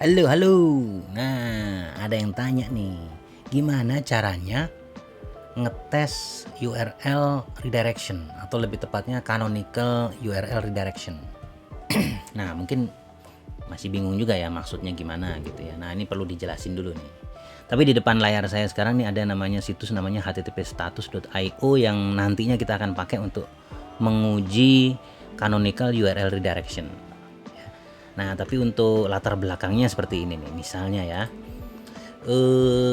Halo, halo. Nah, ada yang tanya nih, gimana caranya ngetes URL redirection atau lebih tepatnya canonical URL redirection. Nah, mungkin masih bingung juga ya maksudnya gimana gitu ya. Nah, ini perlu dijelasin dulu nih. Tapi di depan layar saya sekarang nih ada namanya situs namanya http://status.io yang nantinya kita akan pakai untuk menguji canonical URL redirection. Nah, tapi untuk latar belakangnya seperti ini nih. Misalnya ya,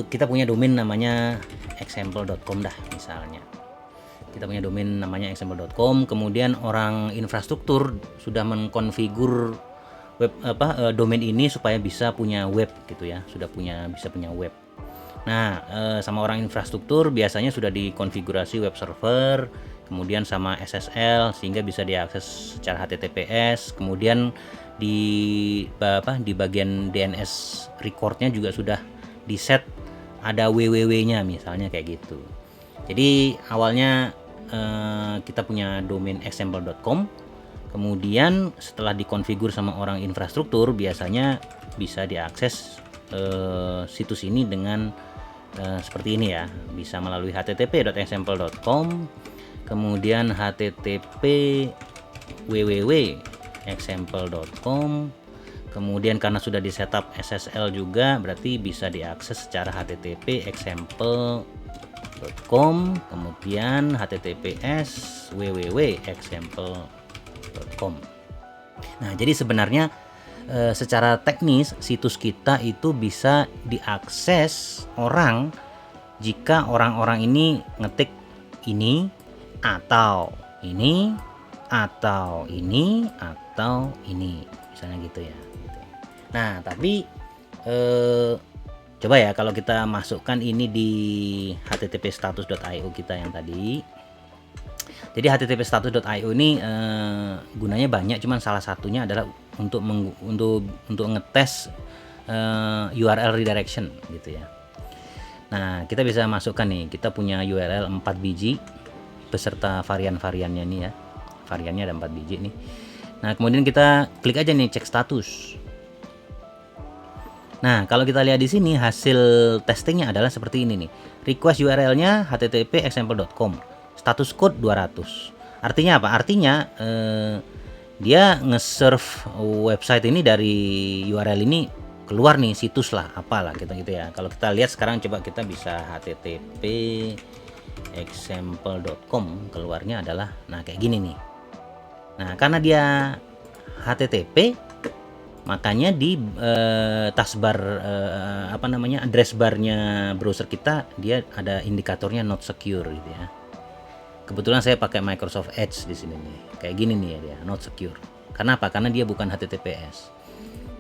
kita punya domain namanya example.com dah misalnya. Kita punya domain namanya example.com, kemudian orang infrastruktur sudah mengkonfigur web domain ini supaya bisa punya web gitu ya, bisa punya web. Nah, sama orang infrastruktur biasanya sudah dikonfigurasi web server, kemudian sama SSL sehingga bisa diakses secara HTTPS, kemudian di bagian DNS recordnya juga sudah di set ada www-nya misalnya kayak gitu. Jadi awalnya kita punya domain example.com, kemudian setelah dikonfigur sama orang infrastruktur biasanya bisa diakses situs ini dengan seperti ini ya, bisa melalui http://example.com, kemudian http www.example.com, kemudian karena sudah di setup SSL juga berarti bisa diakses secara http example.com, kemudian https www.example.com. Nah, jadi sebenarnya secara teknis situs kita itu bisa diakses orang jika orang-orang ini ngetik ini atau ini atau ini atau ini misalnya gitu ya. Nah, tapi coba ya kalau kita masukkan ini di http://status.io kita yang tadi. Jadi http://status.io ini gunanya banyak, cuman salah satunya adalah untuk ngetes URL redirection gitu ya. Nah, kita bisa masukkan nih, kita punya URL 4 biji beserta varian-variannya nih ya. Variannya ada 4 biji nih. Nah, kemudian kita klik aja nih cek status. Nah, kalau kita lihat di sini hasil testingnya adalah seperti ini nih. Request URL-nya http example.com. Status code 200. Artinya apa? Artinya dia nge-serve website ini dari URL ini keluar nih situs lah, apalah gitu ya. Kalau kita lihat sekarang coba kita bisa http example.com, keluarnya adalah nah kayak gini nih. Nah, karena dia HTTP makanya di taskbar address barnya browser kita dia ada indikatornya not secure gitu ya. Kebetulan saya pakai Microsoft Edge di sini nih. Kayak gini nih ya dia, not secure. Kenapa? Karena dia bukan HTTPS.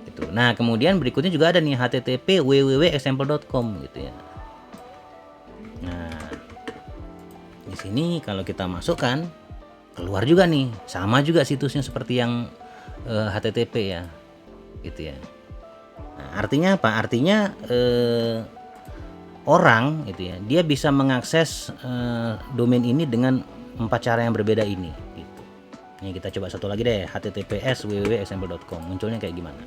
Gitu. Nah, kemudian berikutnya juga ada nih http www.example.com gitu ya. Nah, di sini kalau kita masukkan keluar juga nih, sama juga situsnya seperti yang HTTP ya. Gitu ya. Nah, artinya apa? Artinya orang gitu ya, dia bisa mengakses domain ini dengan 4 cara yang berbeda ini gitu. Ini kita coba satu lagi deh, https www.example.com. Munculnya kayak gimana?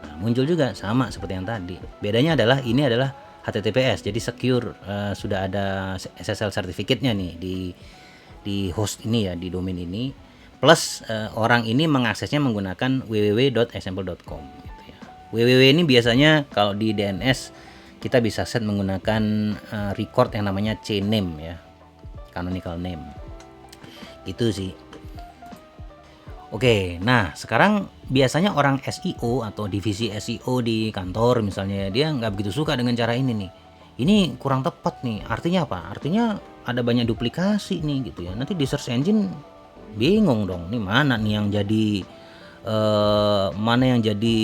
Nah, muncul juga sama seperti yang tadi. Bedanya adalah ini adalah HTTPS, jadi secure, sudah ada SSL certificate-nya nih di host ini ya, di domain ini. Plus orang ini mengaksesnya menggunakan www.example.com gitu ya. www ini biasanya kalau di DNS kita bisa set menggunakan record yang namanya CNAME ya, canonical name. Itu sih. Oke, nah sekarang biasanya orang SEO atau divisi SEO di kantor misalnya dia nggak begitu suka dengan cara ini nih. Ini kurang tepat nih. Artinya apa? Artinya ada banyak duplikasi nih gitu ya. Nanti di search engine bingung dong. Nih mana nih yang jadi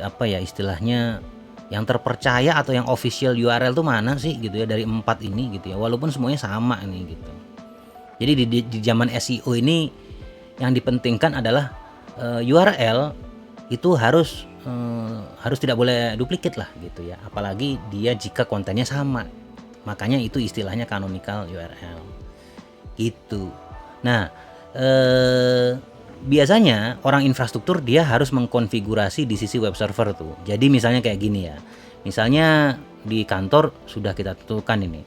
apa ya istilahnya yang terpercaya atau yang official URL tuh mana sih gitu ya dari 4 ini gitu ya, walaupun semuanya sama nih gitu. Jadi di zaman SEO ini yang dipentingkan adalah URL itu harus tidak boleh duplikat lah gitu ya, apalagi dia jika kontennya sama. Makanya itu istilahnya canonical URL gitu. Nah, biasanya orang infrastruktur dia harus mengkonfigurasi di sisi web server tuh. Jadi misalnya kayak gini ya. Misalnya di kantor sudah kita tentukan ini.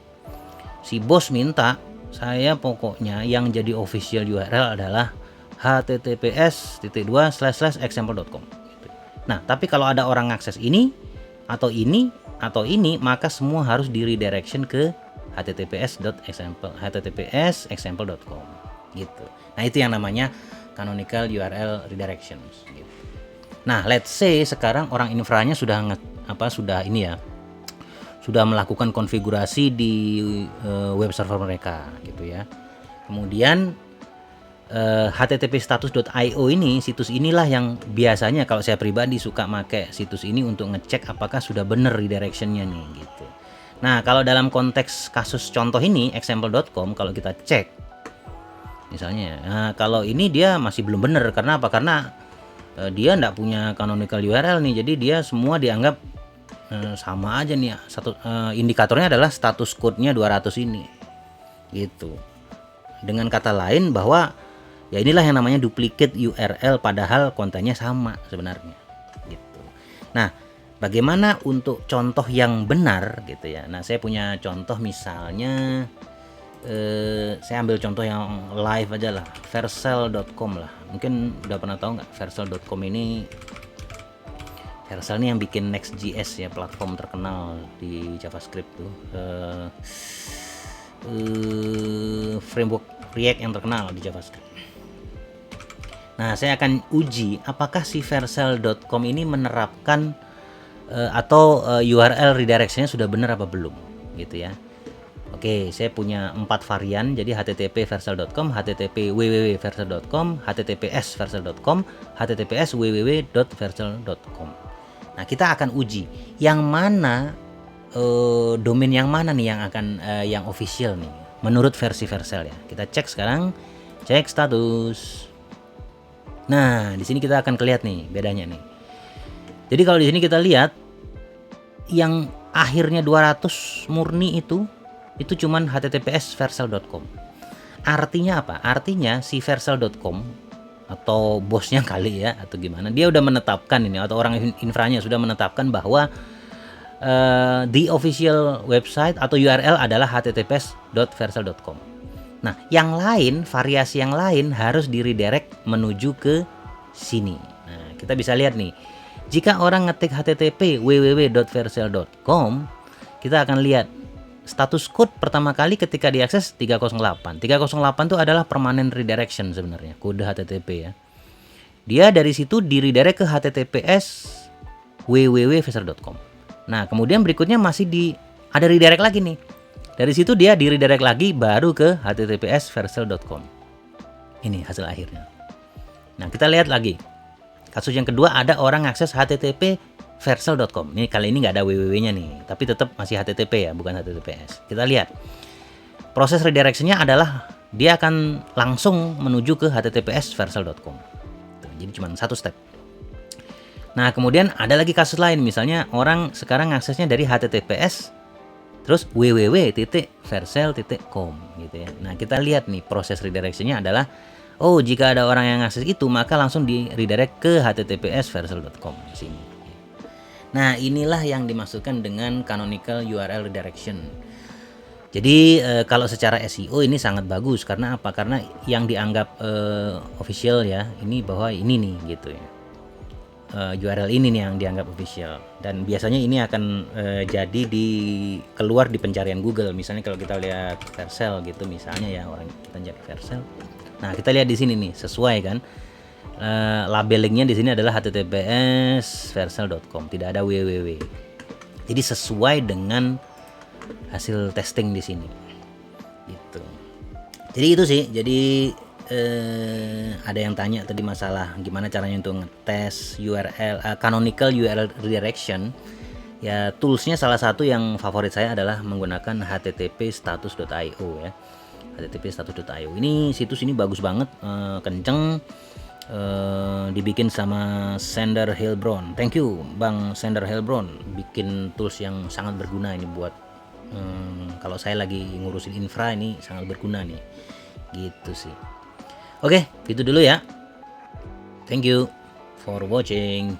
Si bos minta saya pokoknya yang jadi official URL adalah https://example.com. Nah, tapi kalau ada orang akses ini atau ini atau ini, maka semua harus di redirection ke https://example.com gitu. Nah, itu yang namanya canonical URL redirections gitu. Nah, let's say sekarang orang infranya sudah sudah melakukan konfigurasi di web server mereka gitu ya. Kemudian http://status.io ini, situs inilah yang biasanya kalau saya pribadi suka pakai situs ini untuk ngecek apakah sudah benar redirectionnya nih gitu. Nah, kalau dalam konteks kasus contoh ini example.com, kalau kita cek misalnya, nah kalau ini dia masih belum benar. Karena apa? Karena dia nggak punya canonical URL nih, jadi dia semua dianggap sama aja nih. Indikatornya adalah status code-nya 200 ini gitu. Dengan kata lain bahwa ya inilah yang namanya duplicate URL padahal kontennya sama sebenarnya gitu. Nah, bagaimana untuk contoh yang benar gitu ya. Nah, saya punya contoh misalnya saya ambil contoh yang live aja lah, vercel.com lah. Mungkin udah pernah tahu nggak vercel.com ini? Vercel ini yang bikin Next.js ya, platform terkenal di JavaScript tuh, framework React yang terkenal di JavaScript. Nah, saya akan uji apakah si vercel.com ini menerapkan atau URL redirectionnya sudah benar apa belum gitu ya. Oke, saya punya 4 varian, jadi http vercel.com, http www.vercel.com, https vercel.com, https www.vercel.com. Nah, kita akan uji yang mana domain yang mana nih yang akan yang official nih menurut versi Vercel ya. Kita cek sekarang, cek status. Nah, di sini kita akan kelihatan nih bedanya nih. Jadi kalau di sini kita lihat yang akhirnya 200 murni itu cuman https vercel.com. Artinya apa? Artinya si vercel.com atau bosnya kali ya atau gimana, dia udah menetapkan ini, atau orang infranya sudah menetapkan bahwa the official website atau URL adalah https://vercel.com. Nah, yang lain, variasi yang lain harus di redirect menuju ke sini. Nah, kita bisa lihat nih. Jika orang ngetik http www.vercel.com, kita akan lihat status code pertama kali ketika diakses 308. 308 itu adalah permanent redirection sebenarnya, kode HTTP ya. Dia dari situ di redirect ke https www.vercel.com. Nah, kemudian berikutnya masih ada redirect lagi nih. Dari situ dia di redirect lagi baru ke https vercel.com. Ini hasil akhirnya. Nah, kita lihat lagi. Kasus yang kedua, ada orang akses http vercel.com. Ini kali ini nggak ada www-nya nih, tapi tetap masih HTTP ya, bukan HTTPS. Kita lihat. Proses redirection-nya adalah dia akan langsung menuju ke https vercel.com. Jadi cuma satu step. Nah, kemudian ada lagi kasus lain, misalnya orang sekarang aksesnya dari https terus www.vercel.com gitu ya. Nah, kita lihat nih proses redirection-nya adalah jika ada orang yang akses itu maka langsung di redirect ke https vercel.com di sini. Nah, inilah yang dimaksudkan dengan canonical URL redirection. Jadi kalau secara SEO ini sangat bagus, karena apa? Karena yang dianggap official ya, ini bahwa ini nih gitu ya. URL ini nih yang dianggap official, dan biasanya ini akan jadi keluar di pencarian Google. Misalnya kalau kita lihat Vercel gitu misalnya ya, orang kita cari Vercel. Nah, kita lihat di sini nih sesuai kan. Labelingnya di sini adalah https vercel.com, tidak ada www. Jadi sesuai dengan hasil testing di sini. Gitu. Jadi itu sih. Jadi ada yang tanya tadi masalah gimana caranya untuk ngetes URL canonical URL redirection. Ya, toolsnya salah satu yang favorit saya adalah menggunakan http status.io ya. http status.io ini situs ini bagus banget, kenceng. Dibikin sama Sander Heilbron. Thank you Bang Sander Heilbron, bikin tools yang sangat berguna ini buat kalau saya lagi ngurusin infra, ini sangat berguna nih gitu sih. Oke, gitu dulu ya. Thank you for watching.